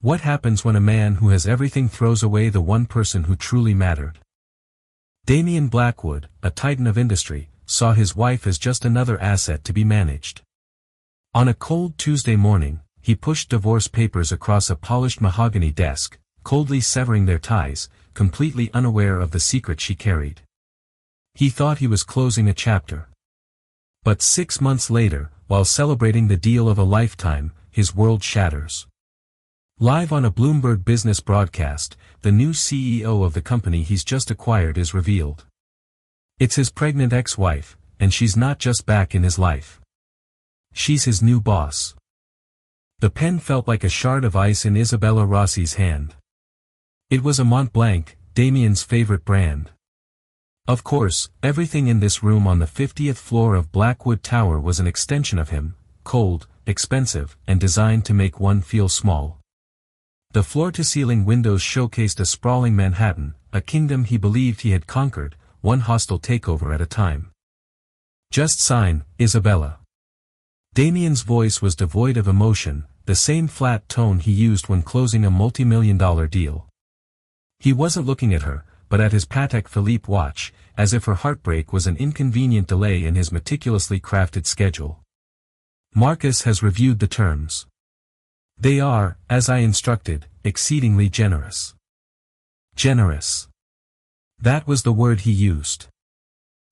What happens when a man who has everything throws away the one person who truly mattered? Damian Blackwood, a titan of industry, saw his wife as just another asset to be managed. On a cold Tuesday morning, he pushed divorce papers across a polished mahogany desk, coldly severing their ties, completely unaware of the secret she carried. He thought he was closing a chapter. But 6 months later, while celebrating the deal of a lifetime, his world shatters. Live on a Bloomberg business broadcast, the new CEO of the company he's just acquired is revealed. It's his pregnant ex-wife, and she's not just back in his life. She's his new boss. The pen felt like a shard of ice in Isabella Rossi's hand. It was a Mont Blanc, Damian's favorite brand. Of course, everything in this room on the 50th floor of Blackwood Tower was an extension of him, cold, expensive, and designed to make one feel small. The floor-to-ceiling windows showcased a sprawling Manhattan, a kingdom he believed he had conquered, one hostile takeover at a time. Just sign, Isabella. Damian's voice was devoid of emotion, the same flat tone he used when closing a multi-million-dollar deal. He wasn't looking at her, but at his Patek Philippe watch, as if her heartbreak was an inconvenient delay in his meticulously crafted schedule. Marcus has reviewed the terms. They are, as I instructed, exceedingly generous. Generous. That was the word he used.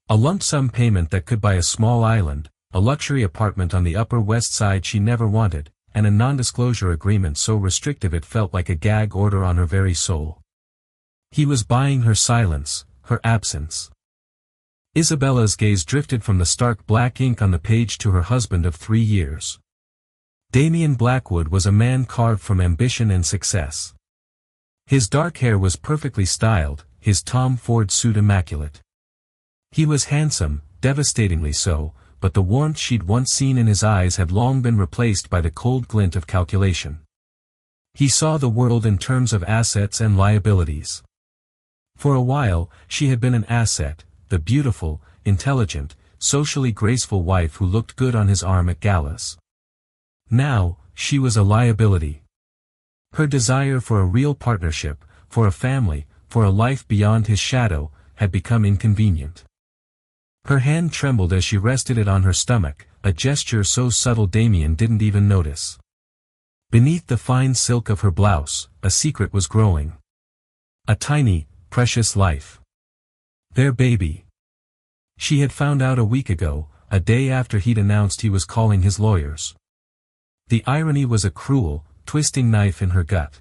A lump sum payment that could buy a small island, a luxury apartment on the Upper West Side she never wanted, and a non-disclosure agreement so restrictive it felt like a gag order on her very soul. He was buying her silence, her absence. Isabella's gaze drifted from the stark black ink on the page to her husband of 3 years. Damian Blackwood was a man carved from ambition and success. His dark hair was perfectly styled, his Tom Ford suit immaculate. He was handsome, devastatingly so, but the warmth she'd once seen in his eyes had long been replaced by the cold glint of calculation. He saw the world in terms of assets and liabilities. For a while, she had been an asset, the beautiful, intelligent, socially graceful wife who looked good on his arm at galas. Now, she was a liability. Her desire for a real partnership, for a family, for a life beyond his shadow, had become inconvenient. Her hand trembled as she rested it on her stomach, a gesture so subtle Damian didn't even notice. Beneath the fine silk of her blouse, a secret was growing. A tiny, precious life. Their baby. She had found out a week ago, a day after he'd announced he was calling his lawyers. The irony was a cruel, twisting knife in her gut.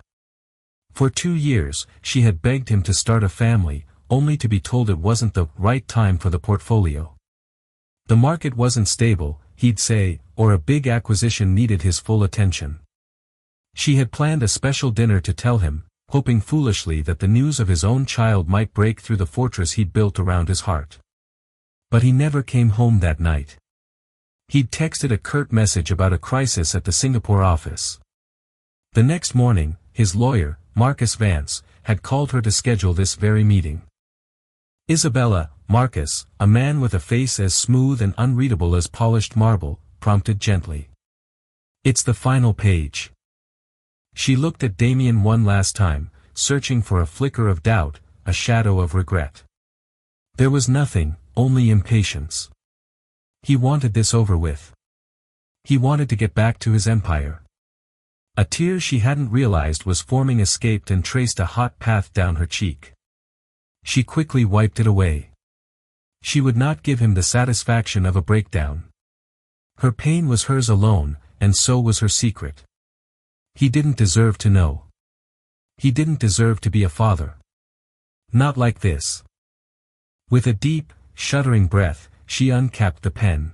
For 2 years, she had begged him to start a family, only to be told it wasn't the right time for the portfolio. The market wasn't stable, he'd say, or a big acquisition needed his full attention. She had planned a special dinner to tell him, hoping foolishly that the news of his own child might break through the fortress he'd built around his heart. But he never came home that night. He'd texted a curt message about a crisis at the Singapore office. The next morning, his lawyer, Marcus Vance, had called her to schedule this very meeting. Isabella, Marcus, a man with a face as smooth and unreadable as polished marble, prompted gently. It's the final page. She looked at Damian one last time, searching for a flicker of doubt, a shadow of regret. There was nothing, only impatience. He wanted this over with. He wanted to get back to his empire. A tear she hadn't realized was forming escaped and traced a hot path down her cheek. She quickly wiped it away. She would not give him the satisfaction of a breakdown. Her pain was hers alone, and so was her secret. He didn't deserve to know. He didn't deserve to be a father. Not like this. With a deep, shuddering breath, she uncapped the pen.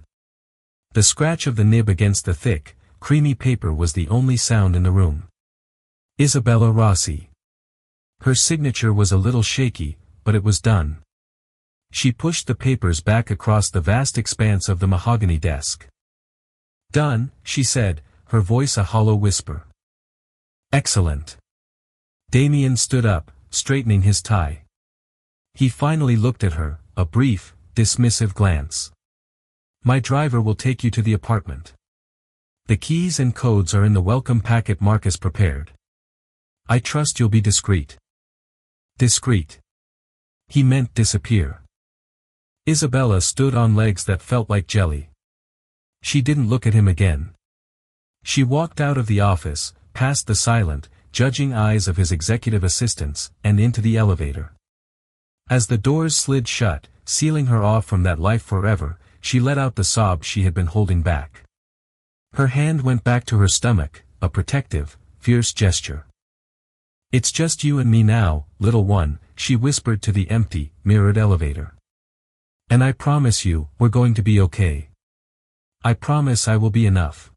The scratch of the nib against the thick, creamy paper was the only sound in the room. Isabella Rossi. Her signature was a little shaky, but it was done. She pushed the papers back across the vast expanse of the mahogany desk. Done, she said, her voice a hollow whisper. Excellent. Damian stood up, straightening his tie. He finally looked at her, a brief, dismissive glance. My driver will take you to the apartment. The keys and codes are in the welcome packet Marcus prepared. I trust you'll be discreet. Discreet. He meant disappear. Isabella stood on legs that felt like jelly. She didn't look at him again. She walked out of the office, past the silent, judging eyes of his executive assistants, and into the elevator. As the doors slid shut, sealing her off from that life forever, she let out the sob she had been holding back. Her hand went back to her stomach, a protective, fierce gesture. "It's just you and me now, little one," she whispered to the empty, mirrored elevator. "And I promise you, we're going to be okay. I promise I will be enough."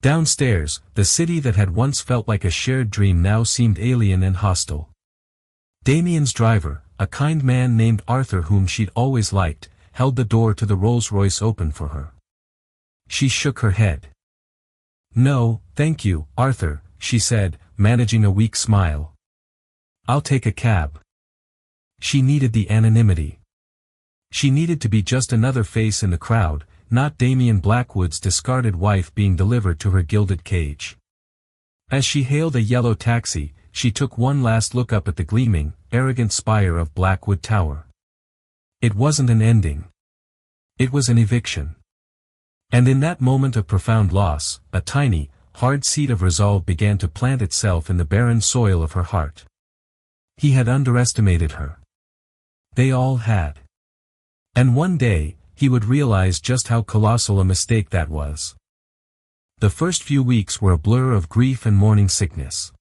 Downstairs, the city that had once felt like a shared dream now seemed alien and hostile. Damien's driver, a kind man named Arthur whom she'd always liked, held the door to the Rolls-Royce open for her. She shook her head. "No, thank you, Arthur," she said, managing a weak smile. "I'll take a cab." She needed the anonymity. She needed to be just another face in the crowd, not Damien Blackwood's discarded wife being delivered to her gilded cage. As she hailed a yellow taxi, she took one last look up at the gleaming, arrogant spire of Blackwood Tower. It wasn't an ending. It was an eviction. And in that moment of profound loss, a tiny, hard seed of resolve began to plant itself in the barren soil of her heart. He had underestimated her. They all had. And one day, he would realize just how colossal a mistake that was. The first few weeks were a blur of grief and morning sickness.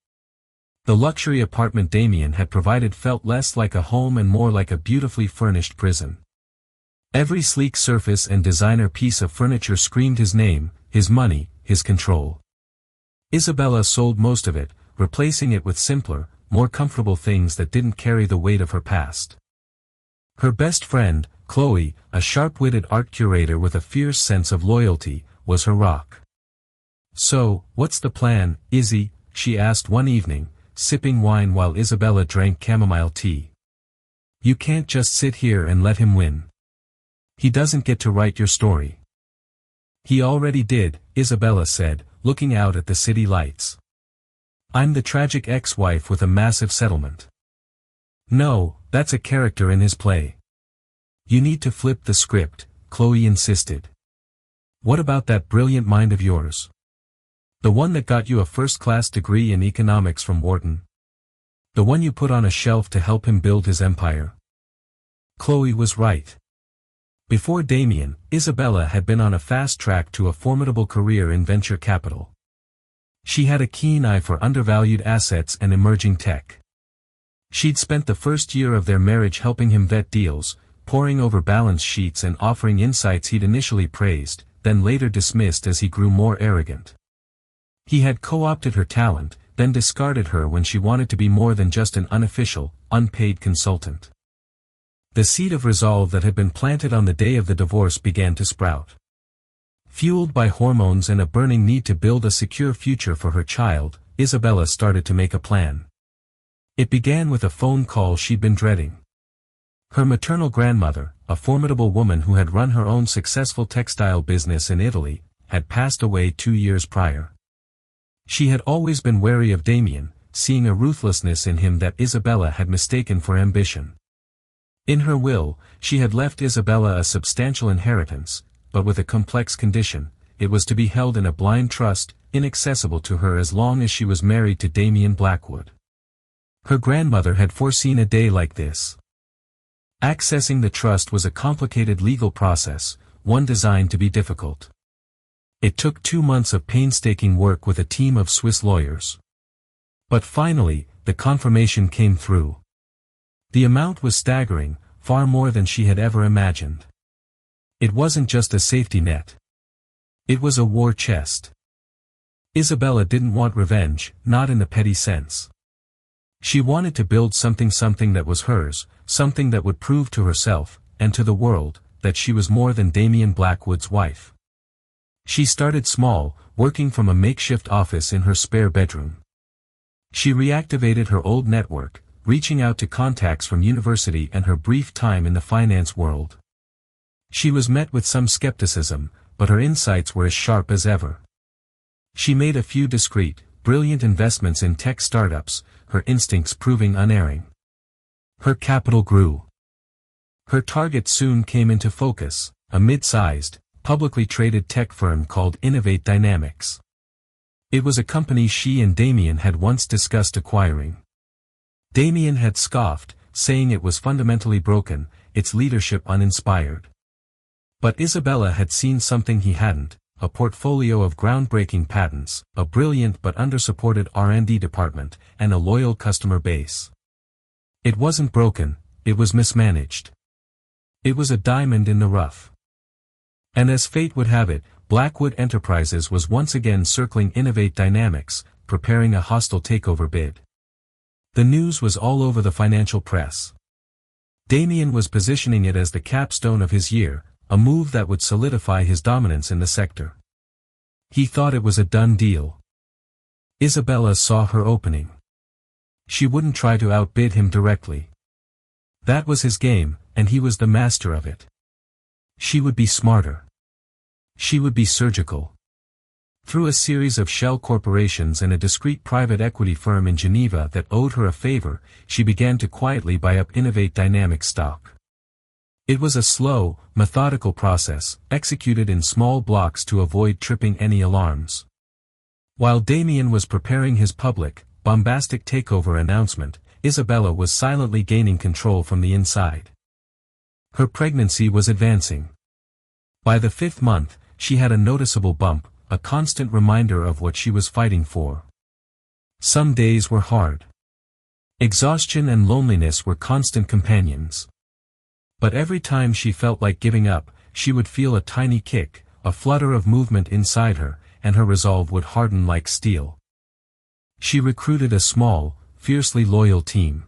The luxury apartment Damien had provided felt less like a home and more like a beautifully furnished prison. Every sleek surface and designer piece of furniture screamed his name, his money, his control. Isabella sold most of it, replacing it with simpler, more comfortable things that didn't carry the weight of her past. Her best friend, Chloe, a sharp-witted art curator with a fierce sense of loyalty, was her rock. "So, what's the plan, Izzy?" she asked one evening, sipping wine while Isabella drank chamomile tea. "You can't just sit here and let him win. He doesn't get to write your story." "He already did," Isabella said, looking out at the city lights. "I'm the tragic ex-wife with a massive settlement." "No, that's a character in his play. You need to flip the script," Chloe insisted. "What about that brilliant mind of yours? The one that got you a first-class degree in economics from Wharton? The one you put on a shelf to help him build his empire?" Chloe was right. Before Damien, Isabella had been on a fast track to a formidable career in venture capital. She had a keen eye for undervalued assets and emerging tech. She'd spent the first year of their marriage helping him vet deals, poring over balance sheets and offering insights he'd initially praised, then later dismissed as he grew more arrogant. He had co-opted her talent, then discarded her when she wanted to be more than just an unofficial, unpaid consultant. The seed of resolve that had been planted on the day of the divorce began to sprout. Fueled by hormones and a burning need to build a secure future for her child, Isabella started to make a plan. It began with a phone call she'd been dreading. Her maternal grandmother, a formidable woman who had run her own successful textile business in Italy, had passed away 2 years prior. She had always been wary of Damien, seeing a ruthlessness in him that Isabella had mistaken for ambition. In her will, she had left Isabella a substantial inheritance, but with a complex condition: it was to be held in a blind trust, inaccessible to her as long as she was married to Damien Blackwood. Her grandmother had foreseen a day like this. Accessing the trust was a complicated legal process, one designed to be difficult. It took 2 months of painstaking work with a team of Swiss lawyers. But finally, the confirmation came through. The amount was staggering, far more than she had ever imagined. It wasn't just a safety net. It was a war chest. Isabella didn't want revenge, not in the petty sense. She wanted to build something that was hers, something that would prove to herself, and to the world, that she was more than Damien Blackwood's wife. She started small, working from a makeshift office in her spare bedroom. She reactivated her old network, reaching out to contacts from university and her brief time in the finance world. She was met with some skepticism, but her insights were as sharp as ever. She made a few discreet, brilliant investments in tech startups, her instincts proving unerring. Her capital grew. Her target soon came into focus, a mid-sized, publicly traded tech firm called Innovate Dynamics. It was a company she and Damien had once discussed acquiring. Damien had scoffed, saying it was fundamentally broken, its leadership uninspired. But Isabella had seen something he hadn't, a portfolio of groundbreaking patents, a brilliant but undersupported R&D department, and a loyal customer base. It wasn't broken, it was mismanaged. It was a diamond in the rough. And as fate would have it, Blackwood Enterprises was once again circling Innovate Dynamics, preparing a hostile takeover bid. The news was all over the financial press. Damien was positioning it as the capstone of his year, a move that would solidify his dominance in the sector. He thought it was a done deal. Isabella saw her opening. She wouldn't try to outbid him directly. That was his game, and he was the master of it. She would be smarter. She would be surgical. Through a series of shell corporations and a discreet private equity firm in Geneva that owed her a favor, she began to quietly buy up Innovate Dynamics stock. It was a slow, methodical process, executed in small blocks to avoid tripping any alarms. While Damien was preparing his public, bombastic takeover announcement, Isabella was silently gaining control from the inside. Her pregnancy was advancing. By the 5th month, she had a noticeable bump, a constant reminder of what she was fighting for. Some days were hard. Exhaustion and loneliness were constant companions. But every time she felt like giving up, she would feel a tiny kick, a flutter of movement inside her, and her resolve would harden like steel. She recruited a small, fiercely loyal team.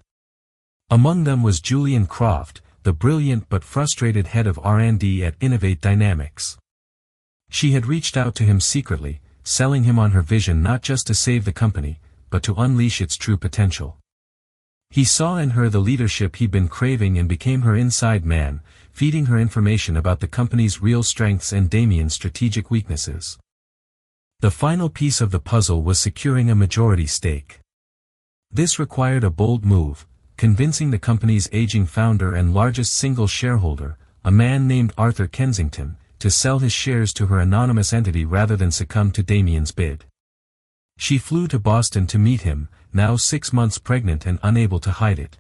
Among them was Julian Croft, the brilliant but frustrated head of R&D at Innovate Dynamics. She had reached out to him secretly, selling him on her vision not just to save the company, but to unleash its true potential. He saw in her the leadership he'd been craving and became her inside man, feeding her information about the company's real strengths and Damien's strategic weaknesses. The final piece of the puzzle was securing a majority stake. This required a bold move, convincing the company's aging founder and largest single shareholder, a man named Arthur Kensington, to sell his shares to her anonymous entity rather than succumb to Damien's bid. She flew to Boston to meet him, now 6 months pregnant and unable to hide it.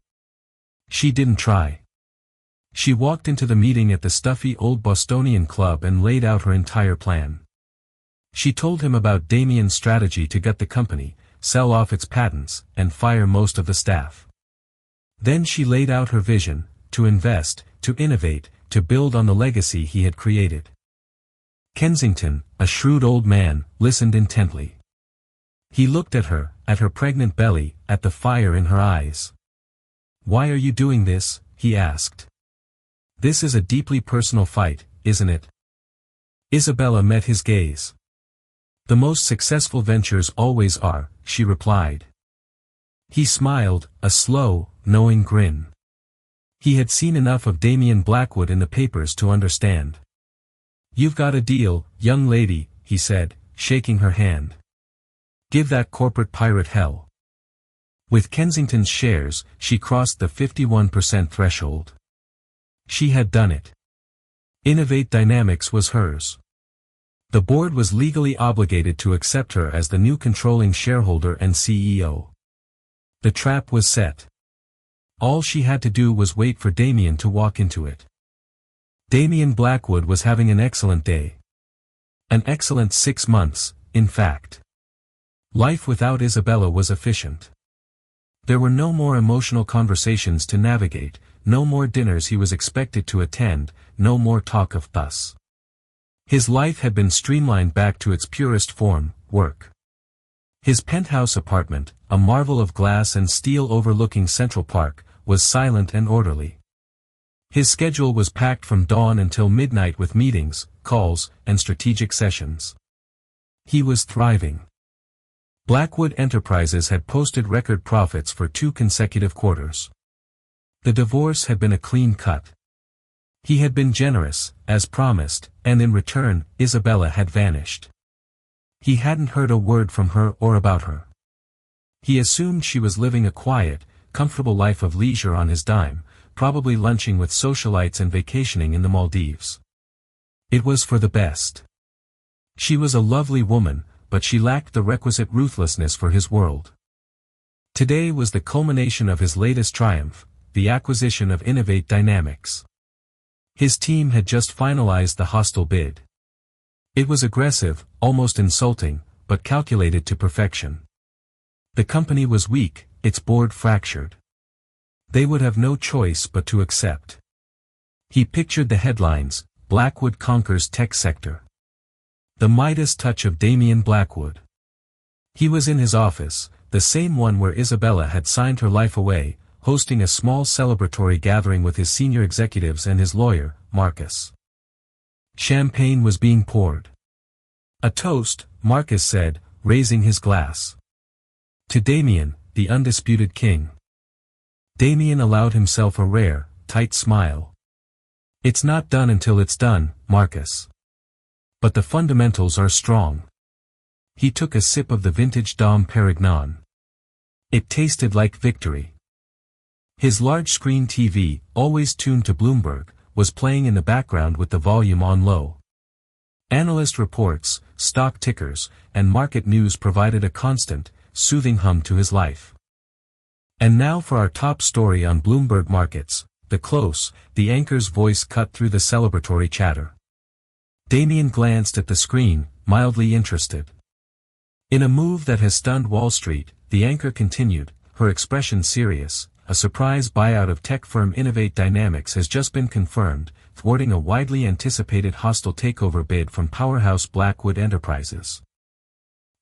She didn't try. She walked into the meeting at the stuffy old Bostonian club and laid out her entire plan. She told him about Damien's strategy to gut the company, sell off its patents, and fire most of the staff. Then she laid out her vision, to invest, to innovate, to build on the legacy he had created. Kensington, a shrewd old man, listened intently. He looked at her pregnant belly, at the fire in her eyes. "Why are you doing this?" he asked. "This is a deeply personal fight, isn't it?" Isabella met his gaze. "The most successful ventures always are," she replied. He smiled, a slow, knowing grin. He had seen enough of Damien Blackwood in the papers to understand. "You've got a deal, young lady," he said, shaking her hand. "Give that corporate pirate hell." With Kensington's shares, she crossed the 51% threshold. She had done it. Innovate Dynamics was hers. The board was legally obligated to accept her as the new controlling shareholder and CEO. The trap was set. All she had to do was wait for Damien to walk into it. Damien Blackwood was having an excellent day. An excellent 6 months, in fact. Life without Isabella was efficient. There were no more emotional conversations to navigate, no more dinners he was expected to attend, no more talk of us. His life had been streamlined back to its purest form, work. His penthouse apartment, a marvel of glass and steel overlooking Central Park, was silent and orderly. His schedule was packed from dawn until midnight with meetings, calls, and strategic sessions. He was thriving. Blackwood Enterprises had posted record profits for 2 consecutive quarters. The divorce had been a clean cut. He had been generous, as promised, and in return, Isabella had vanished. He hadn't heard a word from her or about her. He assumed she was living a quiet, comfortable life of leisure on his dime, probably lunching with socialites and vacationing in the Maldives. It was for the best. She was a lovely woman, but she lacked the requisite ruthlessness for his world. Today was the culmination of his latest triumph, the acquisition of Innovate Dynamics. His team had just finalized the hostile bid. It was aggressive, almost insulting, but calculated to perfection. The company was weak, its board fractured. They would have no choice but to accept. He pictured the headlines: Blackwood conquers tech sector. The Midas touch of Damian Blackwood. He was in his office, the same one where Isabella had signed her life away, hosting a small celebratory gathering with his senior executives and his lawyer, Marcus. Champagne was being poured. A toast, Marcus said, raising his glass. To Damian, the undisputed king. Damian allowed himself a rare, tight smile. It's not done until it's done, Marcus. But the fundamentals are strong. He took a sip of the vintage Dom Perignon. It tasted like victory. His large-screen TV, always tuned to Bloomberg, was playing in the background with the volume on low. Analyst reports, stock tickers, and market news provided a constant, soothing hum to his life. And now for our top story on Bloomberg Markets, the close, the anchor's voice cut through the celebratory chatter. Damian glanced at the screen, mildly interested. In a move that has stunned Wall Street, the anchor continued, her expression serious. A surprise buyout of tech firm Innovate Dynamics has just been confirmed, thwarting a widely anticipated hostile takeover bid from powerhouse Blackwood Enterprises.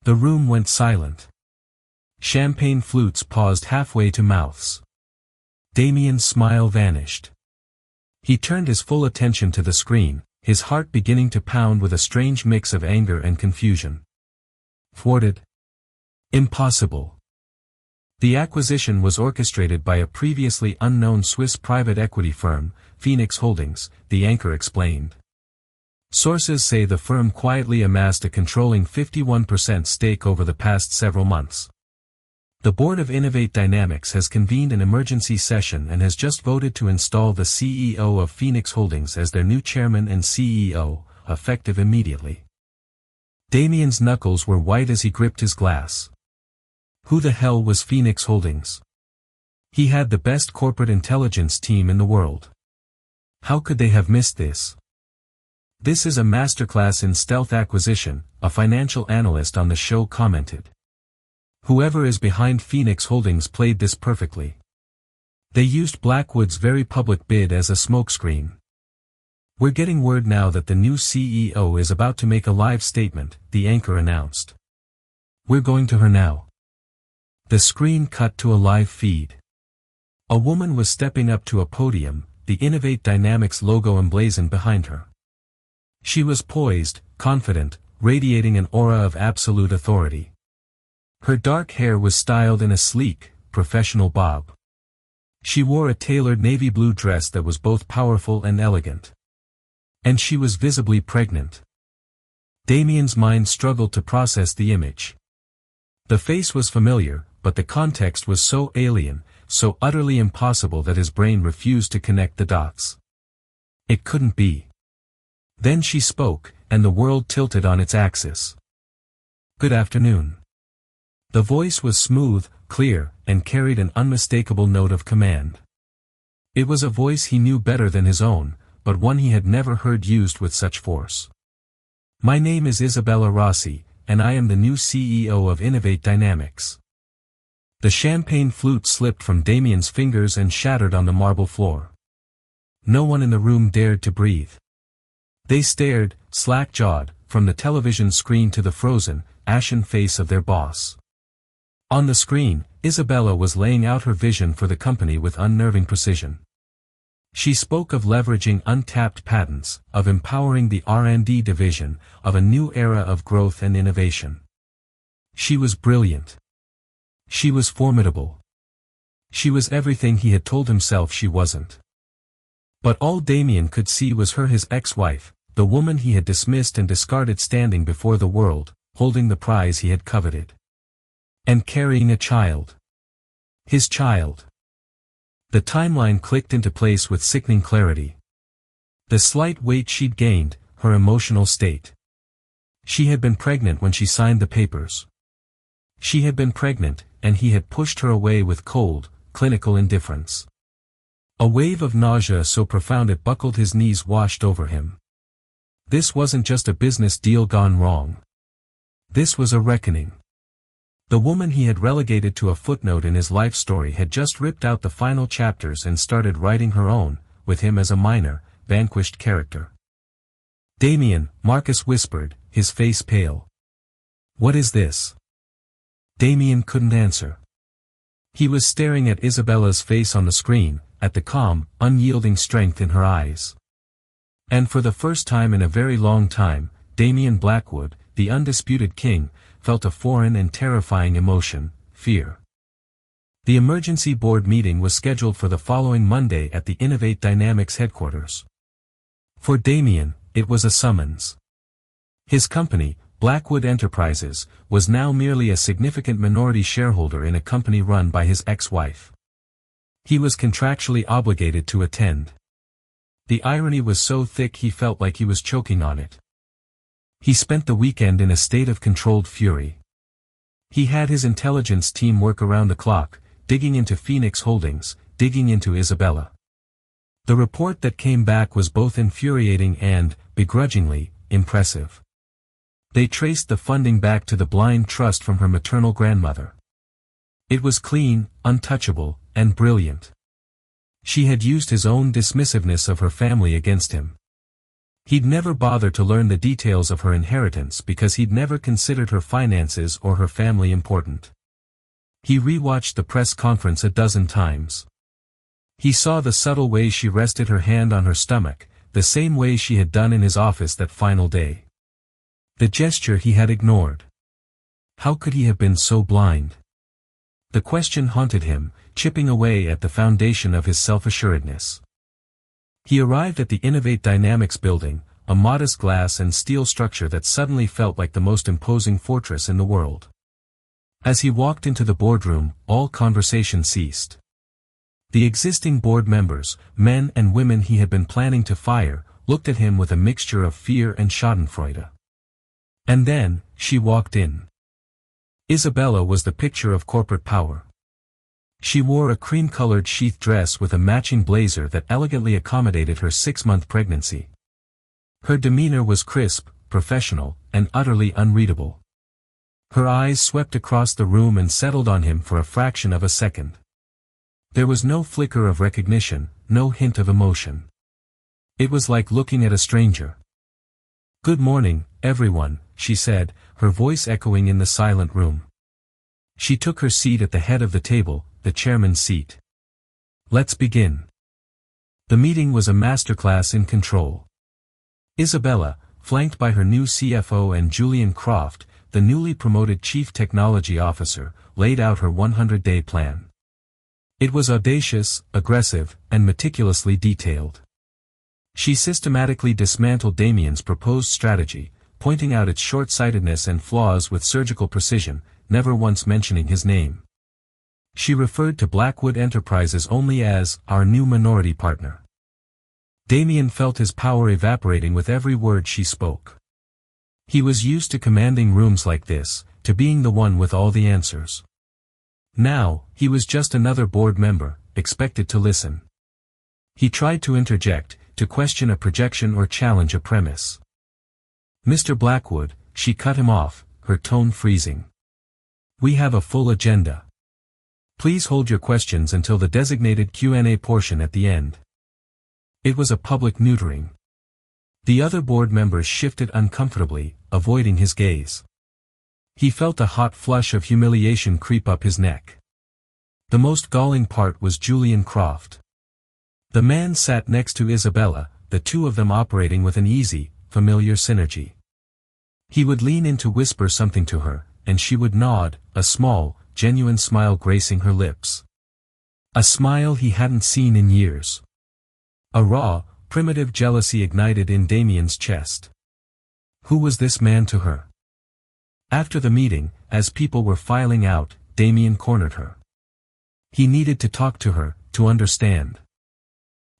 The room went silent. Champagne flutes paused halfway to mouths. Damian's smile vanished. He turned his full attention to the screen, his heart beginning to pound with a strange mix of anger and confusion. Thwarted? Impossible. The acquisition was orchestrated by a previously unknown Swiss private equity firm, Phoenix Holdings, the anchor explained. Sources say the firm quietly amassed a controlling 51% stake over the past several months. The board of Innovate Dynamics has convened an emergency session and has just voted to install the CEO of Phoenix Holdings as their new chairman and CEO, effective immediately. Damian's knuckles were white as he gripped his glass. Who the hell was Phoenix Holdings? He had the best corporate intelligence team in the world. How could they have missed this? This is a masterclass in stealth acquisition, a financial analyst on the show commented. Whoever is behind Phoenix Holdings played this perfectly. They used Blackwood's very public bid as a smokescreen. We're getting word now that the new CEO is about to make a live statement, the anchor announced. We're going to her now. The screen cut to a live feed. A woman was stepping up to a podium, the Innovate Dynamics logo emblazoned behind her. She was poised, confident, radiating an aura of absolute authority. Her dark hair was styled in a sleek, professional bob. She wore a tailored navy blue dress that was both powerful and elegant. And she was visibly pregnant. Damian's mind struggled to process the image. The face was familiar, but the context was so alien, so utterly impossible that his brain refused to connect the dots. It couldn't be. Then she spoke, and the world tilted on its axis. Good afternoon. The voice was smooth, clear, and carried an unmistakable note of command. It was a voice he knew better than his own, but one he had never heard used with such force. My name is Isabella Rossi, and I am the new CEO of Innovate Dynamics. The champagne flute slipped from Damian's fingers and shattered on the marble floor. No one in the room dared to breathe. They stared, slack-jawed, from the television screen to the frozen, ashen face of their boss. On the screen, Isabella was laying out her vision for the company with unnerving precision. She spoke of leveraging untapped patents, of empowering the R&D division, of a new era of growth and innovation. She was brilliant. She was formidable. She was everything he had told himself she wasn't. But all Damian could see was her, his ex-wife, the woman he had dismissed and discarded standing before the world, holding the prize he had coveted. And carrying a child. His child. The timeline clicked into place with sickening clarity. The slight weight she'd gained, her emotional state. She had been pregnant when she signed the papers. She had been pregnant, and he had pushed her away with cold, clinical indifference. A wave of nausea so profound it buckled his knees washed over him. This wasn't just a business deal gone wrong. This was a reckoning. The woman he had relegated to a footnote in his life story had just ripped out the final chapters and started writing her own, with him as a minor, vanquished character. "Damien," Marcus whispered, his face pale. "What is this?" Damien couldn't answer. He was staring at Isabella's face on the screen, at the calm, unyielding strength in her eyes. And for the first time in a very long time, Damien Blackwood, the undisputed king, felt a foreign and terrifying emotion, fear. The emergency board meeting was scheduled for the following Monday at the Innovate Dynamics headquarters. For Damien, it was a summons. His company, Blackwood Enterprises, was now merely a significant minority shareholder in a company run by his ex-wife. He was contractually obligated to attend. The irony was so thick he felt like he was choking on it. He spent the weekend in a state of controlled fury. He had his intelligence team work around the clock, digging into Phoenix Holdings, digging into Isabella. The report that came back was both infuriating and, begrudgingly, impressive. They traced the funding back to the blind trust from her maternal grandmother. It was clean, untouchable, and brilliant. She had used his own dismissiveness of her family against him. He'd never bothered to learn the details of her inheritance because he'd never considered her finances or her family important. He rewatched the press conference a dozen times. He saw the subtle way she rested her hand on her stomach, the same way she had done in his office that final day. The gesture he had ignored. How could he have been so blind? The question haunted him, chipping away at the foundation of his self-assuredness. He arrived at the Innovate Dynamics building, a modest glass and steel structure that suddenly felt like the most imposing fortress in the world. As he walked into the boardroom, all conversation ceased. The existing board members, men and women he had been planning to fire, looked at him with a mixture of fear and schadenfreude. And then, she walked in. Isabella was the picture of corporate power. She wore a cream-colored sheath dress with a matching blazer that elegantly accommodated her 6-month pregnancy. Her demeanor was crisp, professional, and utterly unreadable. Her eyes swept across the room and settled on him for a fraction of a second. There was no flicker of recognition, no hint of emotion. It was like looking at a stranger. "Good morning, everyone," she said, her voice echoing in the silent room. She took her seat at the head of the table, the chairman's seat. "Let's begin." The meeting was a masterclass in control. Isabella, flanked by her new CFO and Julian Croft, the newly promoted Chief Technology Officer, laid out her 100-day plan. It was audacious, aggressive, and meticulously detailed. She systematically dismantled Damien's proposed strategy, pointing out its short-sightedness and flaws with surgical precision, never once mentioning his name. She referred to Blackwood Enterprises only as our new minority partner. Damien felt his power evaporating with every word she spoke. He was used to commanding rooms like this, to being the one with all the answers. Now, he was just another board member, expected to listen. He tried to interject, to question a projection or challenge a premise. "Mr. Blackwood," she cut him off, her tone freezing. "We have a full agenda. Please hold your questions until the designated Q&A portion at the end." It was a public neutering. The other board members shifted uncomfortably, avoiding his gaze. He felt a hot flush of humiliation creep up his neck. The most galling part was Julian Croft. The man sat next to Isabella, the two of them operating with an easy, familiar synergy. He would lean in to whisper something to her, and she would nod, a small, genuine smile gracing her lips. A smile he hadn't seen in years. A raw, primitive jealousy ignited in Damien's chest. Who was this man to her? After the meeting, as people were filing out, Damien cornered her. He needed to talk to her, to understand.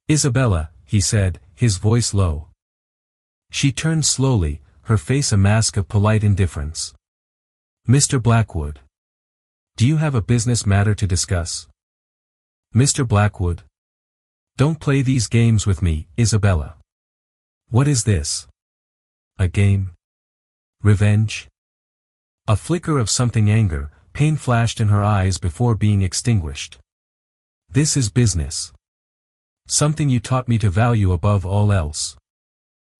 "Isabella," he said, his voice low. She turned slowly, her face a mask of polite indifference. "Mr. Blackwood. Do you have a business matter to discuss?" "Mr. Blackwood. Don't play these games with me, Isabella." "What is this? A game? Revenge?" A flicker of something anger, pain flashed in her eyes before being extinguished. "This is business. Something you taught me to value above all else.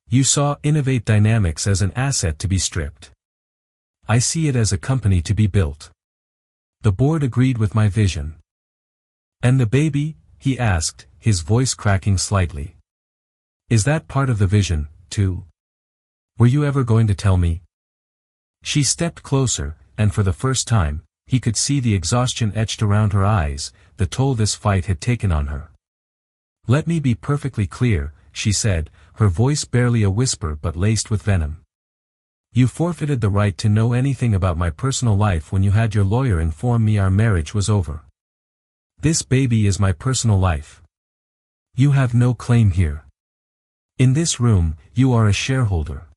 You saw Innovate Dynamics as an asset to be stripped. I see it as a company to be built. The board agreed with my vision." "And the baby?" he asked, his voice cracking slightly. "Is that part of the vision, too? Were you ever going to tell me?" She stepped closer, and for the first time, he could see the exhaustion etched around her eyes, the toll this fight had taken on her. "Let me be perfectly clear," she said, her voice barely a whisper but laced with venom. "You forfeited the right to know anything about my personal life when you had your lawyer inform me our marriage was over. This baby is my personal life. You have no claim here. In this room, you are a shareholder.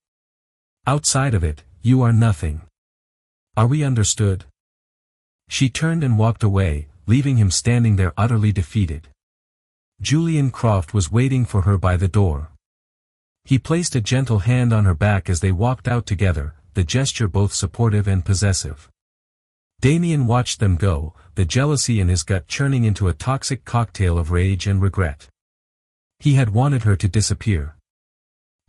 Outside of it, you are nothing. Are we understood?" She turned and walked away, leaving him standing there utterly defeated. Julian Croft was waiting for her by the door. He placed a gentle hand on her back as they walked out together, the gesture both supportive and possessive. Damien watched them go, the jealousy in his gut churning into a toxic cocktail of rage and regret. He had wanted her to disappear.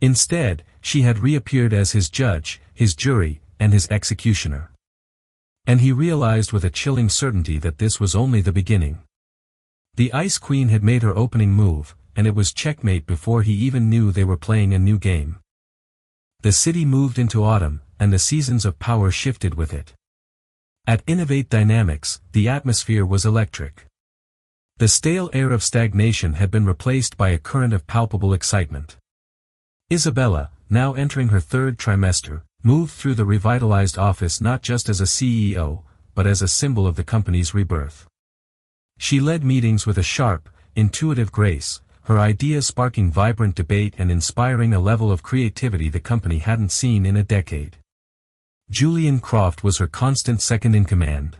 Instead, she had reappeared as his judge, his jury, and his executioner. And he realized with a chilling certainty that this was only the beginning. The Ice Queen had made her opening move, and it was checkmate before he even knew they were playing a new game. The city moved into autumn, and the seasons of power shifted with it. At Innovate Dynamics, the atmosphere was electric. The stale air of stagnation had been replaced by a current of palpable excitement. Isabella, now entering her third trimester, moved through the revitalized office not just as a CEO, but as a symbol of the company's rebirth. She led meetings with a sharp, intuitive grace, her ideas sparking vibrant debate and inspiring a level of creativity the company hadn't seen in a decade. Julian Croft was her constant second-in-command.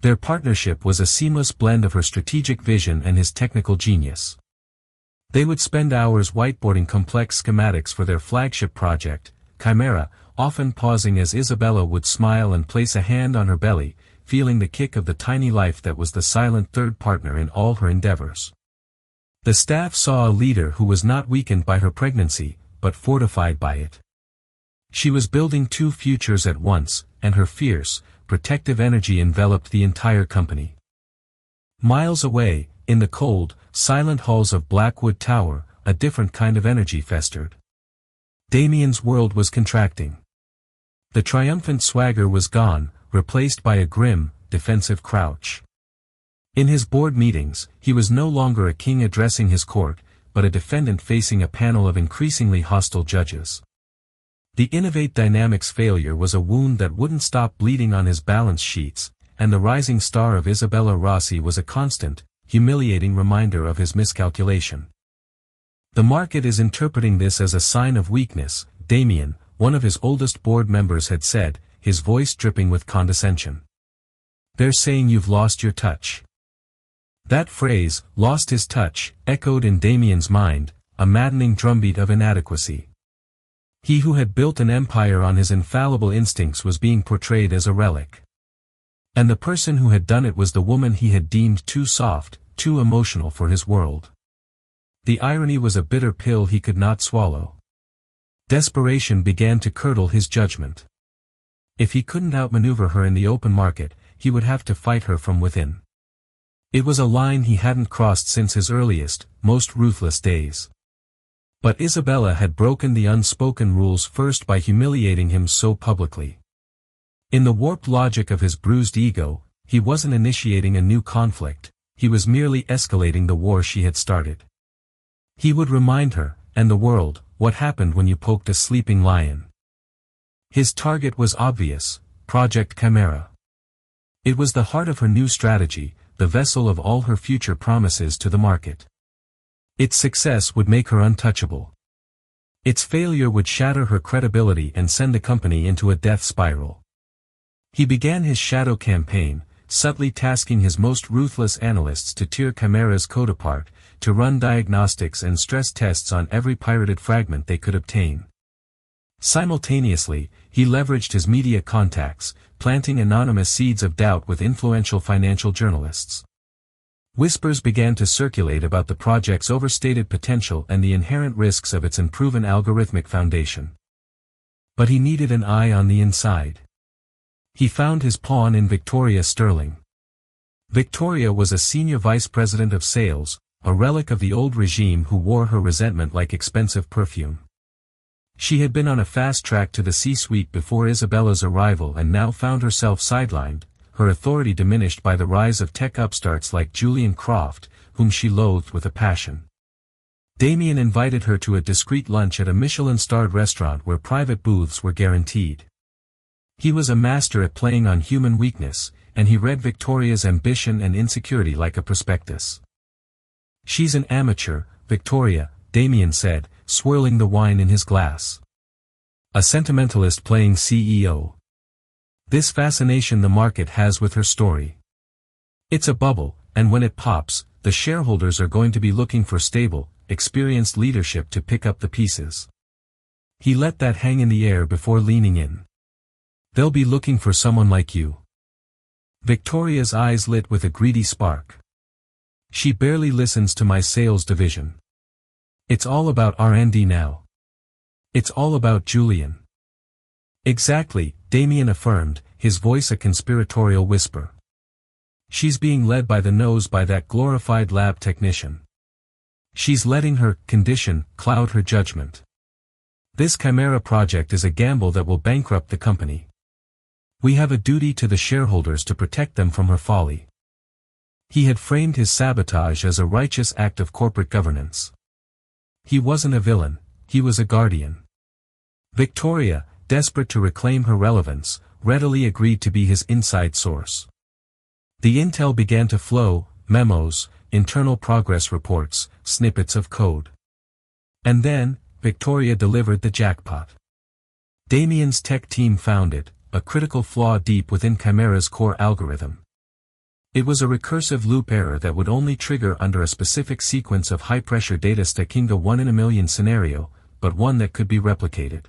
Their partnership was a seamless blend of her strategic vision and his technical genius. They would spend hours whiteboarding complex schematics for their flagship project, Chimera, often pausing as Isabella would smile and place a hand on her belly, feeling the kick of the tiny life that was the silent third partner in all her endeavors. The staff saw a leader who was not weakened by her pregnancy, but fortified by it. She was building two futures at once, and her fierce, protective energy enveloped the entire company. Miles away, in the cold, silent halls of Blackwood Tower, a different kind of energy festered. Damien's world was contracting. The triumphant swagger was gone, replaced by a grim, defensive crouch. In his board meetings, he was no longer a king addressing his court, but a defendant facing a panel of increasingly hostile judges. The Innovate Dynamics failure was a wound that wouldn't stop bleeding on his balance sheets, and the rising star of Isabella Rossi was a constant, humiliating reminder of his miscalculation. "The market is interpreting this as a sign of weakness," Damien, one of his oldest board members had said, his voice dripping with condescension. "They're saying you've lost your touch." That phrase, "lost his touch," echoed in Damien's mind, a maddening drumbeat of inadequacy. He who had built an empire on his infallible instincts was being portrayed as a relic. And the person who had done it was the woman he had deemed too soft, too emotional for his world. The irony was a bitter pill he could not swallow. Desperation began to curdle his judgment. If he couldn't outmaneuver her in the open market, he would have to fight her from within. It was a line he hadn't crossed since his earliest, most ruthless days. But Isabella had broken the unspoken rules first by humiliating him so publicly. In the warped logic of his bruised ego, he wasn't initiating a new conflict, he was merely escalating the war she had started. He would remind her, and the world, what happened when you poked a sleeping lion. His target was obvious: Project Chimera. It was the heart of her new strategy, the vessel of all her future promises to the market. Its success would make her untouchable. Its failure would shatter her credibility and send the company into a death spiral. He began his shadow campaign, subtly tasking his most ruthless analysts to tear Chimera's code apart, to run diagnostics and stress tests on every pirated fragment they could obtain. Simultaneously, he leveraged his media contacts, planting anonymous seeds of doubt with influential financial journalists. Whispers began to circulate about the project's overstated potential and the inherent risks of its unproven algorithmic foundation. But he needed an eye on the inside. He found his pawn in Victoria Sterling. Victoria was a senior vice president of sales, a relic of the old regime who wore her resentment like expensive perfume. She had been on a fast track to the C-suite before Isabella's arrival and now found herself sidelined, her authority diminished by the rise of tech upstarts like Julian Croft, whom she loathed with a passion. Damien invited her to a discreet lunch at a Michelin-starred restaurant where private booths were guaranteed. He was a master at playing on human weakness, and he read Victoria's ambition and insecurity like a prospectus. "She's an amateur, Victoria," Damien said, swirling the wine in his glass. "A sentimentalist playing CEO. This fascination the market has with her story. It's a bubble, and when it pops, the shareholders are going to be looking for stable, experienced leadership to pick up the pieces." He let that hang in the air before leaning in. "They'll be looking for someone like you." Victoria's eyes lit with a greedy spark. "She barely listens to my sales division. It's all about R&D now. It's all about Julian." "Exactly," Damien affirmed, his voice a conspiratorial whisper. "She's being led by the nose by that glorified lab technician. She's letting her condition cloud her judgment. This Chimera project is a gamble that will bankrupt the company. We have a duty to the shareholders to protect them from her folly." He had framed his sabotage as a righteous act of corporate governance. He wasn't a villain, he was a guardian. Victoria, desperate to reclaim her relevance, readily agreed to be his inside source. The intel began to flow: memos, internal progress reports, snippets of code. And then, Victoria delivered the jackpot. Damien's tech team found it, a critical flaw deep within Chimera's core algorithm. It was a recursive loop error that would only trigger under a specific sequence of high-pressure data stacking, a 1 in a million scenario, but one that could be replicated.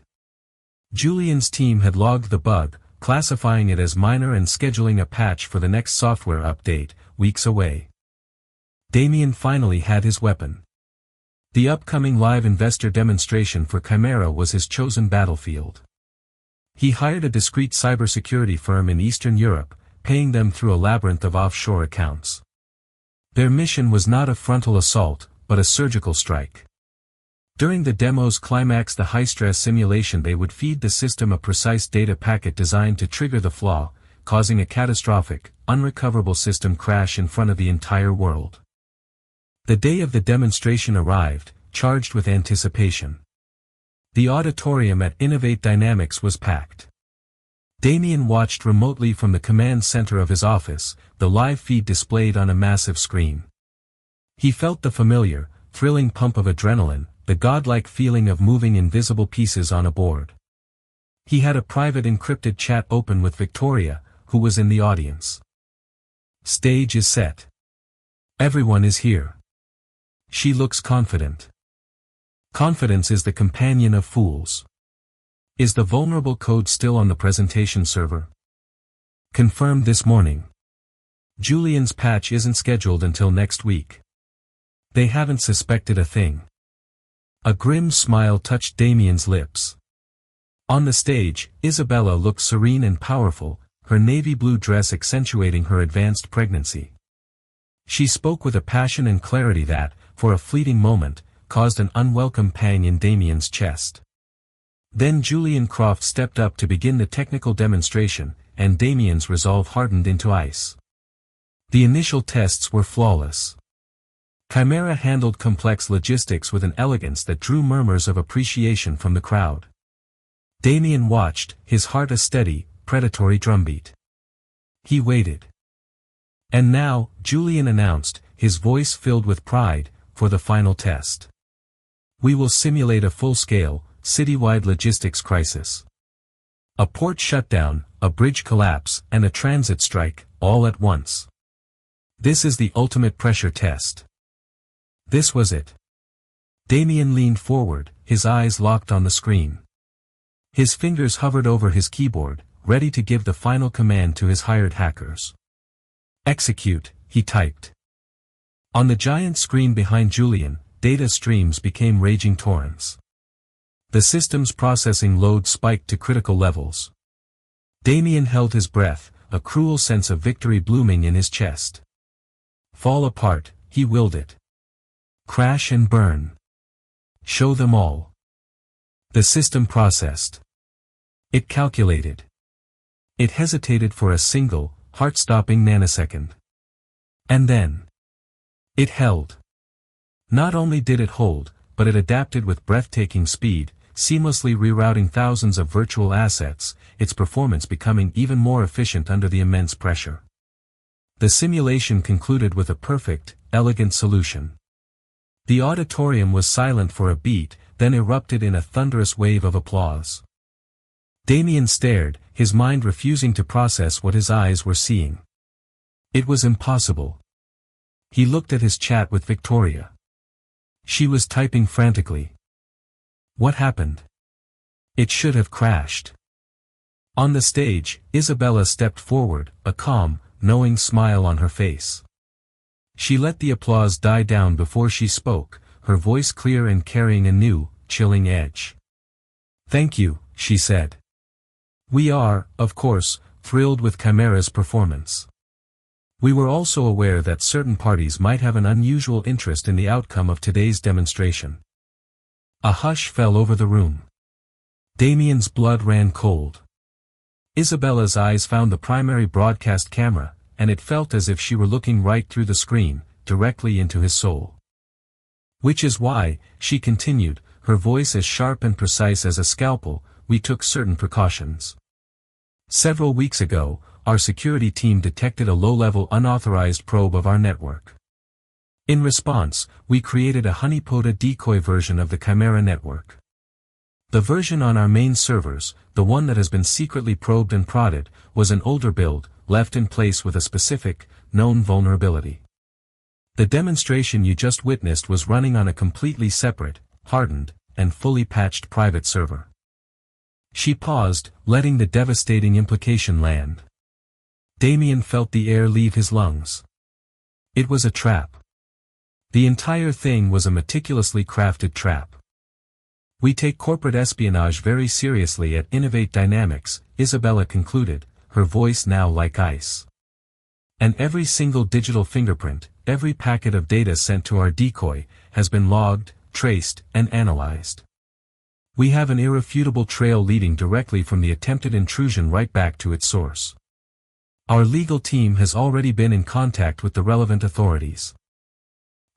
Julian's team had logged the bug, classifying it as minor and scheduling a patch for the next software update, weeks away. Damien finally had his weapon. The upcoming live investor demonstration for Chimera was his chosen battlefield. He hired a discreet cybersecurity firm in Eastern Europe, paying them through a labyrinth of offshore accounts. Their mission was not a frontal assault, but a surgical strike. During the demo's climax, the high-stress simulation, they would feed the system a precise data packet designed to trigger the flaw, causing a catastrophic, unrecoverable system crash in front of the entire world. The day of the demonstration arrived, charged with anticipation. The auditorium at Innovate Dynamics was packed. Damien watched remotely from the command center of his office, the live feed displayed on a massive screen. He felt the familiar, thrilling pump of adrenaline, the godlike feeling of moving invisible pieces on a board. He had a private encrypted chat open with Victoria, who was in the audience. "Stage is set. Everyone is here. She looks confident. Confidence is the companion of fools. Is the vulnerable code still on the presentation server? Confirmed this morning. Julian's patch isn't scheduled until next week. They haven't suspected a thing." A grim smile touched Damien's lips. On the stage, Isabella looked serene and powerful, her navy blue dress accentuating her advanced pregnancy. She spoke with a passion and clarity that, for a fleeting moment, caused an unwelcome pang in Damien's chest. Then Julian Croft stepped up to begin the technical demonstration, and Damien's resolve hardened into ice. The initial tests were flawless. Chimera handled complex logistics with an elegance that drew murmurs of appreciation from the crowd. Damien watched, his heart a steady, predatory drumbeat. He waited. And now, Julian announced, his voice filled with pride, for the final test. We will simulate a full-scale, citywide logistics crisis. A port shutdown, a bridge collapse, and a transit strike, all at once. This is the ultimate pressure test. This was it. Damien leaned forward, his eyes locked on the screen. His fingers hovered over his keyboard, ready to give the final command to his hired hackers. Execute, he typed. On the giant screen behind Julian, data streams became raging torrents. The system's processing load spiked to critical levels. Damien held his breath, a cruel sense of victory blooming in his chest. Fall apart, he willed it. Crash and burn. Show them all. The system processed. It calculated. It hesitated for a single, heart-stopping nanosecond. And then. It held. Not only did it hold, but it adapted with breathtaking speed, seamlessly rerouting thousands of virtual assets, its performance becoming even more efficient under the immense pressure. The simulation concluded with a perfect, elegant solution. The auditorium was silent for a beat, then erupted in a thunderous wave of applause. Damien stared, his mind refusing to process what his eyes were seeing. It was impossible. He looked at his chat with Victoria. She was typing frantically. What happened? It should have crashed. On the stage, Isabella stepped forward, a calm, knowing smile on her face. She let the applause die down before she spoke, her voice clear and carrying a new, chilling edge. Thank you, she said. We are, of course, thrilled with Chimera's performance. We were also aware that certain parties might have an unusual interest in the outcome of today's demonstration. A hush fell over the room. Damien's blood ran cold. Isabella's eyes found the primary broadcast camera, and it felt as if she were looking right through the screen, directly into his soul. Which is why, she continued, her voice as sharp and precise as a scalpel, we took certain precautions. Several weeks ago, our security team detected a low-level unauthorized probe of our network. In response, we created a honeypot decoy version of the Chimera network. The version on our main servers, the one that has been secretly probed and prodded, was an older build, left in place with a specific, known vulnerability. The demonstration you just witnessed was running on a completely separate, hardened, and fully patched private server. She paused, letting the devastating implication land. Damien felt the air leave his lungs. It was a trap. The entire thing was a meticulously crafted trap. We take corporate espionage very seriously at Innovate Dynamics, Isabella concluded, her voice now like ice. And every single digital fingerprint, every packet of data sent to our decoy, has been logged, traced, and analyzed. We have an irrefutable trail leading directly from the attempted intrusion right back to its source. Our legal team has already been in contact with the relevant authorities.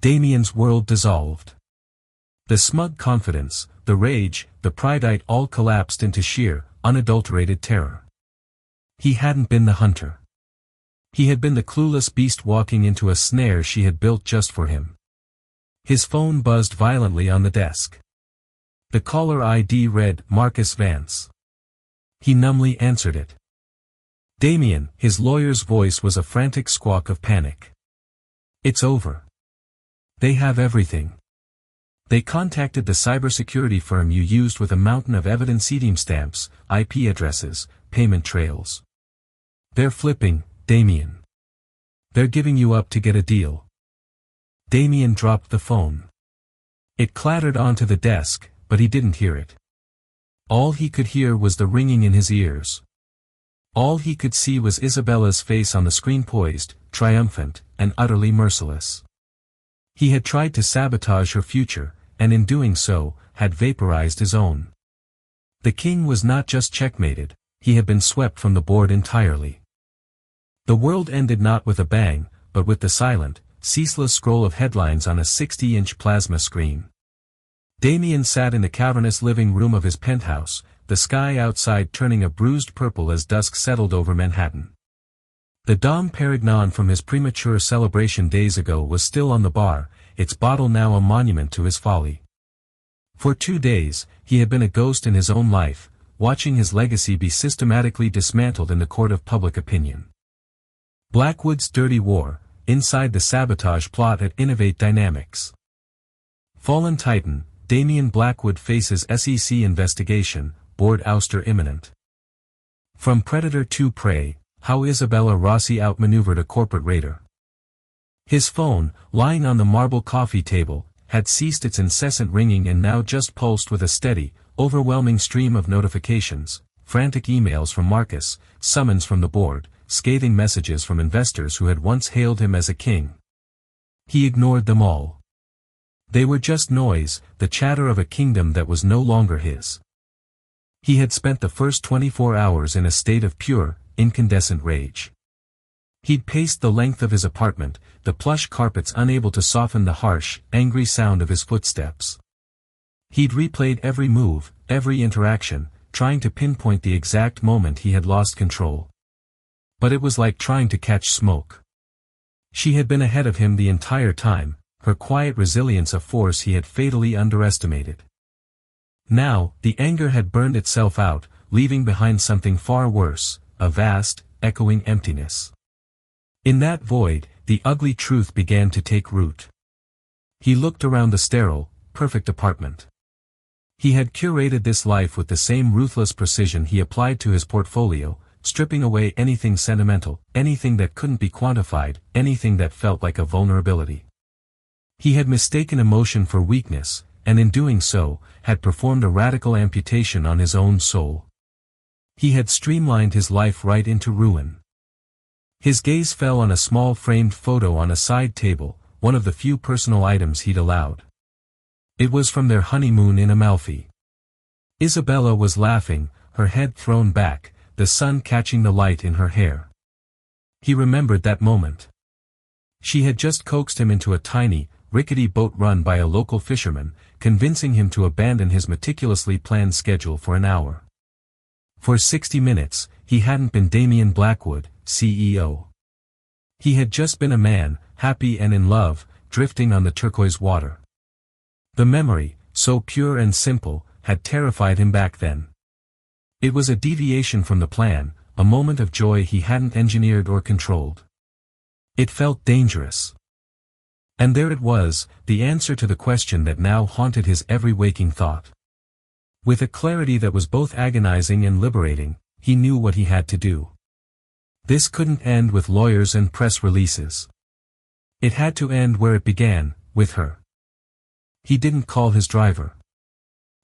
Damien's world dissolved. The smug confidence, the rage, the pride all collapsed into sheer, unadulterated terror. He hadn't been the hunter. He had been the clueless beast walking into a snare she had built just for him. His phone buzzed violently on the desk. The caller ID read, Marcus Vance. He numbly answered it. Damien, his lawyer's voice was a frantic squawk of panic. It's over. They have everything. They contacted the cybersecurity firm you used with a mountain of evidence stamps, IP addresses, payment trails. They're flipping, Damien. They're giving you up to get a deal. Damien dropped the phone. It clattered onto the desk, but he didn't hear it. All he could hear was the ringing in his ears. All he could see was Isabella's face on the screen, poised, triumphant, and utterly merciless. He had tried to sabotage her future, and in doing so, had vaporized his own. The king was not just checkmated, he had been swept from the board entirely. The world ended not with a bang, but with the silent, ceaseless scroll of headlines on a 60-inch plasma screen. Damien sat in the cavernous living room of his penthouse, the sky outside turning a bruised purple as dusk settled over Manhattan. The Dom Perignon from his premature celebration days ago was still on the bar, its bottle now a monument to his folly. For 2 days, he had been a ghost in his own life, watching his legacy be systematically dismantled in the court of public opinion. Blackwood's dirty war, inside the sabotage plot at Innovate Dynamics. Fallen Titan, Damian Blackwood faces SEC investigation, board ouster imminent. From predator to prey, how Isabella Rossi outmaneuvered a corporate raider. His phone, lying on the marble coffee table, had ceased its incessant ringing and now just pulsed with a steady, overwhelming stream of notifications, frantic emails from Marcus, summons from the board, scathing messages from investors who had once hailed him as a king. He ignored them all. They were just noise, the chatter of a kingdom that was no longer his. He had spent the first 24 hours in a state of pure, incandescent rage. He'd paced the length of his apartment, the plush carpets unable to soften the harsh, angry sound of his footsteps. He'd replayed every move, every interaction, trying to pinpoint the exact moment he had lost control. But it was like trying to catch smoke. She had been ahead of him the entire time, her quiet resilience a force he had fatally underestimated. Now, the anger had burned itself out, leaving behind something far worse, a vast, echoing emptiness. In that void, the ugly truth began to take root. He looked around the sterile, perfect apartment. He had curated this life with the same ruthless precision he applied to his portfolio, stripping away anything sentimental, anything that couldn't be quantified, anything that felt like a vulnerability. He had mistaken emotion for weakness, and in doing so, had performed a radical amputation on his own soul. He had streamlined his life right into ruin. His gaze fell on a small framed photo on a side table, one of the few personal items he'd allowed. It was from their honeymoon in Amalfi. Isabella was laughing, her head thrown back, the sun catching the light in her hair. He remembered that moment. She had just coaxed him into a tiny, rickety boat run by a local fisherman, convincing him to abandon his meticulously planned schedule for an hour. For 60 minutes, he hadn't been Damian Blackwood, CEO. He had just been a man, happy and in love, drifting on the turquoise water. The memory, so pure and simple, had terrified him back then. It was a deviation from the plan, a moment of joy he hadn't engineered or controlled. It felt dangerous. And there it was, the answer to the question that now haunted his every waking thought. With a clarity that was both agonizing and liberating, he knew what he had to do. This couldn't end with lawyers and press releases. It had to end where it began, with her. He didn't call his driver.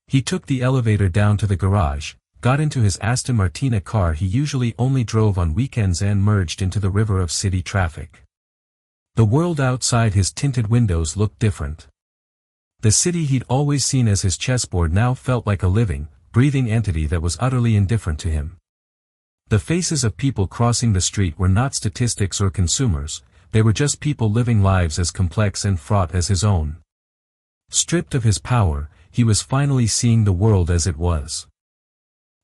He took the elevator down to the garage, got into his Aston Martin car he usually only drove on weekends and merged into the river of city traffic. The world outside his tinted windows looked different. The city he'd always seen as his chessboard now felt like a living, breathing entity that was utterly indifferent to him. The faces of people crossing the street were not statistics or consumers, they were just people living lives as complex and fraught as his own. Stripped of his power, he was finally seeing the world as it was.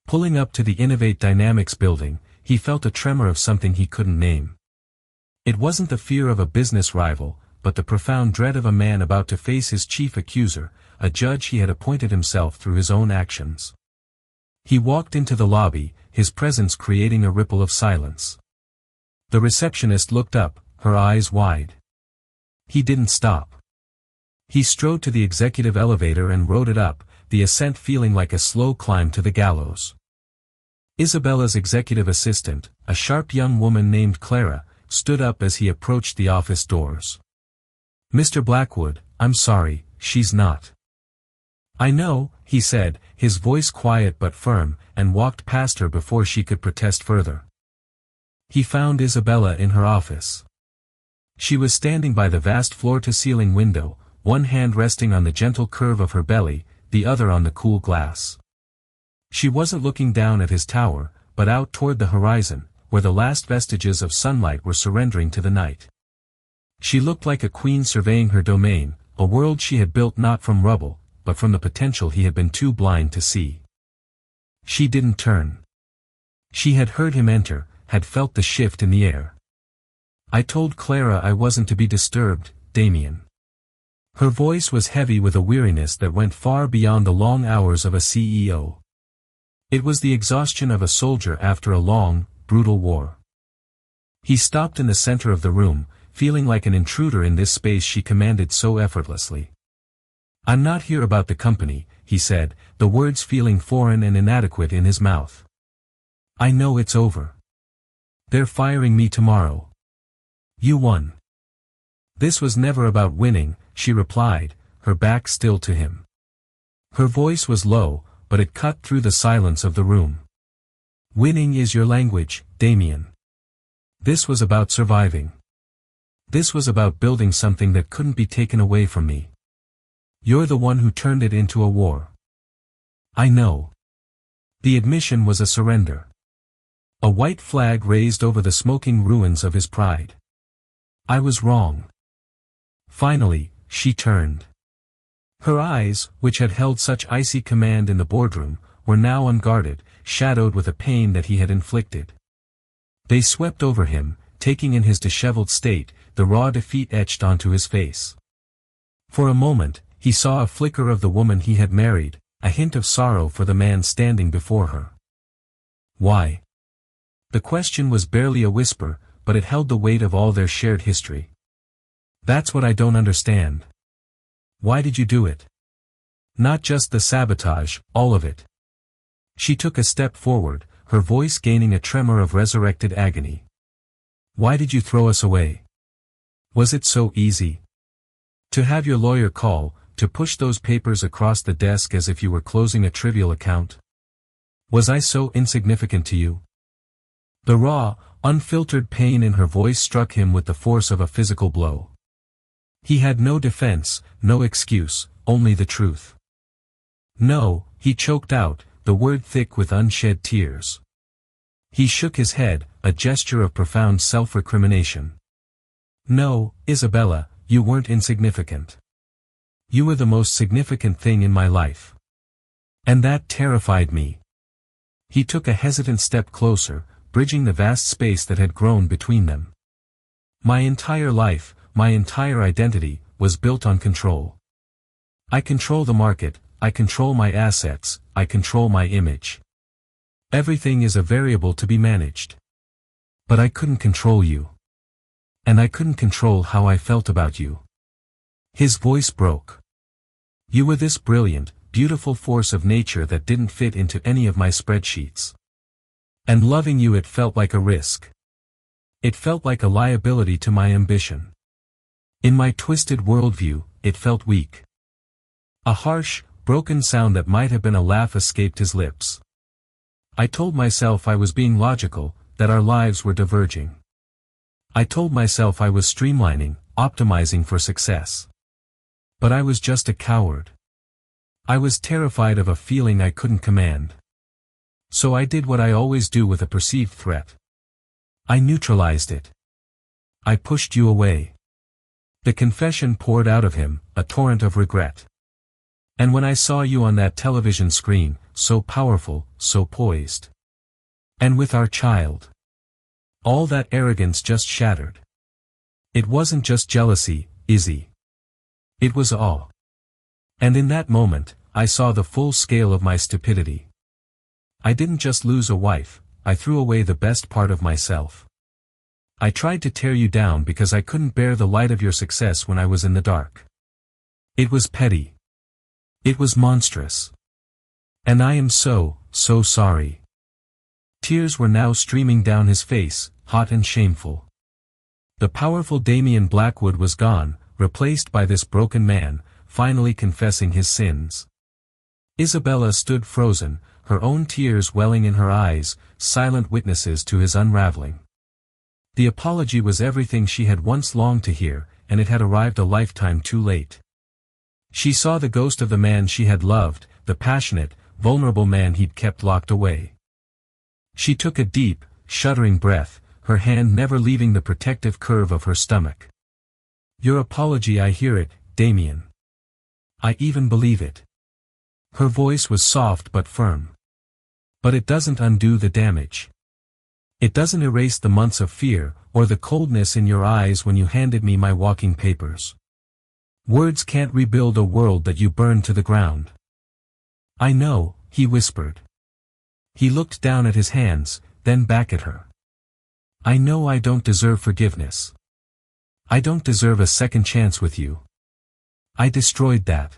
Pulling up to the Innovate Dynamics building, he felt a tremor of something he couldn't name. It wasn't the fear of a business rival, but the profound dread of a man about to face his chief accuser, a judge he had appointed himself through his own actions. He walked into the lobby, his presence creating a ripple of silence. The receptionist looked up, her eyes wide. He didn't stop. He strode to the executive elevator and rode it up, the ascent feeling like a slow climb to the gallows. Isabella's executive assistant, a sharp young woman named Clara, stood up as he approached the office doors. "Mr. Blackwood, I'm sorry, she's not." "I know," he said, his voice quiet but firm, and walked past her before she could protest further. He found Isabella in her office. She was standing by the vast floor-to-ceiling window, one hand resting on the gentle curve of her belly, the other on the cool glass. She wasn't looking down at his tower, but out toward the horizon, where the last vestiges of sunlight were surrendering to the night. She looked like a queen surveying her domain, a world she had built not from rubble, but from the potential he had been too blind to see. She didn't turn. She had heard him enter, had felt the shift in the air. I told Clara I wasn't to be disturbed, Damien. Her voice was heavy with a weariness that went far beyond the long hours of a CEO. It was the exhaustion of a soldier after a long, brutal war. He stopped in the center of the room, feeling like an intruder in this space she commanded so effortlessly. I'm not here about the company, he said, the words feeling foreign and inadequate in his mouth. I know it's over. They're firing me tomorrow. You won. This was never about winning, she replied, her back still to him. Her voice was low, but it cut through the silence of the room. Winning is your language, Damien. This was about surviving. This was about building something that couldn't be taken away from me. You're the one who turned it into a war. I know. The admission was a surrender. A white flag raised over the smoking ruins of his pride. I was wrong. Finally, she turned. Her eyes, which had held such icy command in the boardroom, were now unguarded, shadowed with a pain that he had inflicted. They swept over him, taking in his disheveled state, the raw defeat etched onto his face. For a moment, he saw a flicker of the woman he had married, a hint of sorrow for the man standing before her. Why? The question was barely a whisper, but it held the weight of all their shared history. That's what I don't understand. Why did you do it? Not just the sabotage, all of it. She took a step forward, her voice gaining a tremor of resurrected agony. Why did you throw us away? Was it so easy? To have your lawyer call, to push those papers across the desk as if you were closing a trivial account? Was I so insignificant to you? The raw, unfiltered pain in her voice struck him with the force of a physical blow. He had no defense, no excuse, only the truth. No, he choked out, the word thick with unshed tears. He shook his head, a gesture of profound self-recrimination. No, Isabella, you weren't insignificant. You were the most significant thing in my life. And that terrified me. He took a hesitant step closer, bridging the vast space that had grown between them. My entire life, my entire identity, was built on control. I control the market, I control my assets, I control my image. Everything is a variable to be managed. But I couldn't control you. And I couldn't control how I felt about you. His voice broke. You were this brilliant, beautiful force of nature that didn't fit into any of my spreadsheets. And loving you, it felt like a risk. It felt like a liability to my ambition. In my twisted worldview, it felt weak. A harsh, broken sound that might have been a laugh escaped his lips. I told myself I was being logical, that our lives were diverging. I told myself I was streamlining, optimizing for success. But I was just a coward. I was terrified of a feeling I couldn't command. So I did what I always do with a perceived threat. I neutralized it. I pushed you away. The confession poured out of him, a torrent of regret. And when I saw you on that television screen, so powerful, so poised. And with our child. All that arrogance just shattered. It wasn't just jealousy, Izzy. It was awe. And in that moment, I saw the full scale of my stupidity. I didn't just lose a wife, I threw away the best part of myself. I tried to tear you down because I couldn't bear the light of your success when I was in the dark. It was petty. It was monstrous. And I am so sorry. Tears were now streaming down his face, hot and shameful. The powerful Damien Blackwood was gone, replaced by this broken man, finally confessing his sins. Isabella stood frozen, her own tears welling in her eyes, silent witnesses to his unraveling. The apology was everything she had once longed to hear, and it had arrived a lifetime too late. She saw the ghost of the man she had loved, the passionate, vulnerable man he'd kept locked away. She took a deep, shuddering breath, her hand never leaving the protective curve of her stomach. Your apology, I hear it, Damien. I even believe it. Her voice was soft but firm. But it doesn't undo the damage. It doesn't erase the months of fear, or the coldness in your eyes when you handed me my walking papers. Words can't rebuild a world that you burned to the ground. I know, he whispered. He looked down at his hands, then back at her. I know I don't deserve forgiveness. I don't deserve a second chance with you. I destroyed that.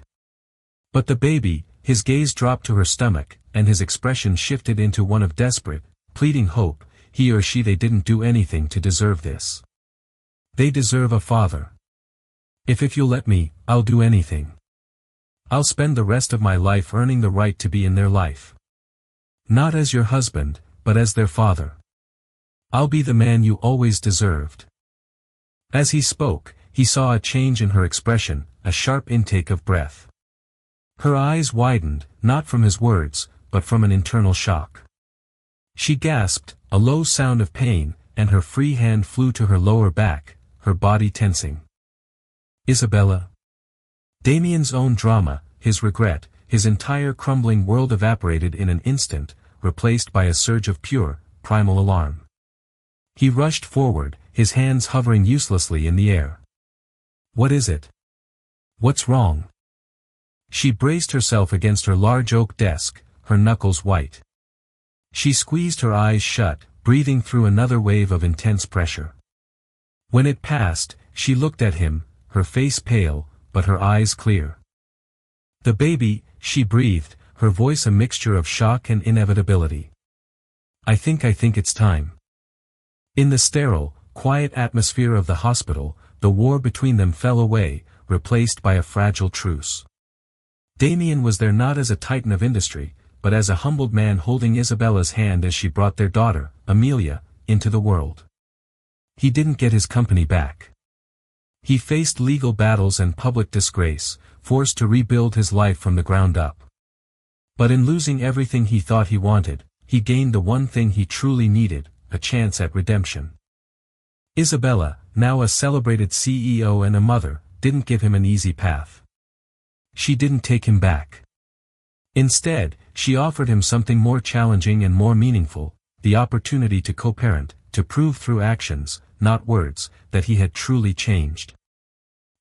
But the baby, his gaze dropped to her stomach, and his expression shifted into one of desperate, pleading hope. He or she, they didn't do anything to deserve this. They deserve a father. If you'll let me, I'll do anything. I'll spend the rest of my life earning the right to be in their life. Not as your husband, but as their father. I'll be the man you always deserved. As he spoke, he saw a change in her expression, a sharp intake of breath. Her eyes widened, not from his words, but from an internal shock. She gasped, a low sound of pain, and her free hand flew to her lower back, her body tensing. Isabella. Damien's own drama, his regret, his entire crumbling world evaporated in an instant, replaced by a surge of pure, primal alarm. He rushed forward, his hands hovering uselessly in the air. What is it? What's wrong? She braced herself against her large oak desk, her knuckles white. She squeezed her eyes shut, breathing through another wave of intense pressure. When it passed, she looked at him, her face pale, but her eyes clear. The baby, she breathed, her voice a mixture of shock and inevitability. I think it's time. In the sterile, quiet atmosphere of the hospital, the war between them fell away, replaced by a fragile truce. Damien was there not as a titan of industry, but as a humbled man holding Isabella's hand as she brought their daughter, Amelia, into the world. He didn't get his company back. He faced legal battles and public disgrace, forced to rebuild his life from the ground up. But in losing everything he thought he wanted, he gained the one thing he truly needed, a chance at redemption. Isabella, now a celebrated CEO and a mother, didn't give him an easy path. She didn't take him back. Instead, she offered him something more challenging and more meaningful, the opportunity to co-parent, to prove through actions, not words, that he had truly changed.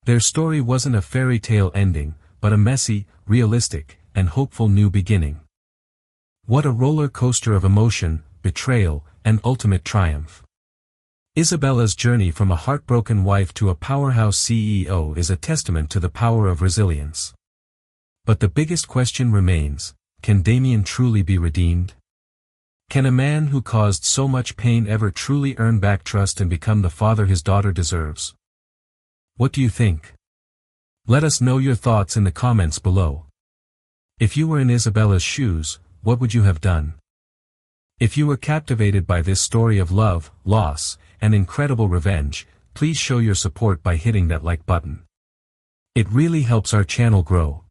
Their story wasn't a fairy tale ending, but a messy, realistic, and hopeful new beginning. What a roller coaster of emotion, betrayal, and ultimate triumph. Isabella's journey from a heartbroken wife to a powerhouse CEO is a testament to the power of resilience. But the biggest question remains, can Damien truly be redeemed? Can a man who caused so much pain ever truly earn back trust and become the father his daughter deserves? What do you think? Let us know your thoughts in the comments below. If you were in Isabella's shoes, what would you have done? If you were captivated by this story of love, loss, and incredible revenge, please show your support by hitting that like button. It really helps our channel grow.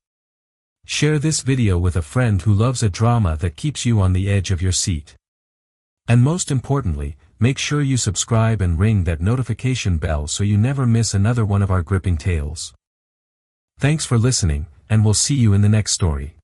Share this video with a friend who loves a drama that keeps you on the edge of your seat. And most importantly, make sure you subscribe and ring that notification bell so you never miss another one of our gripping tales. Thanks for listening, and we'll see you in the next story.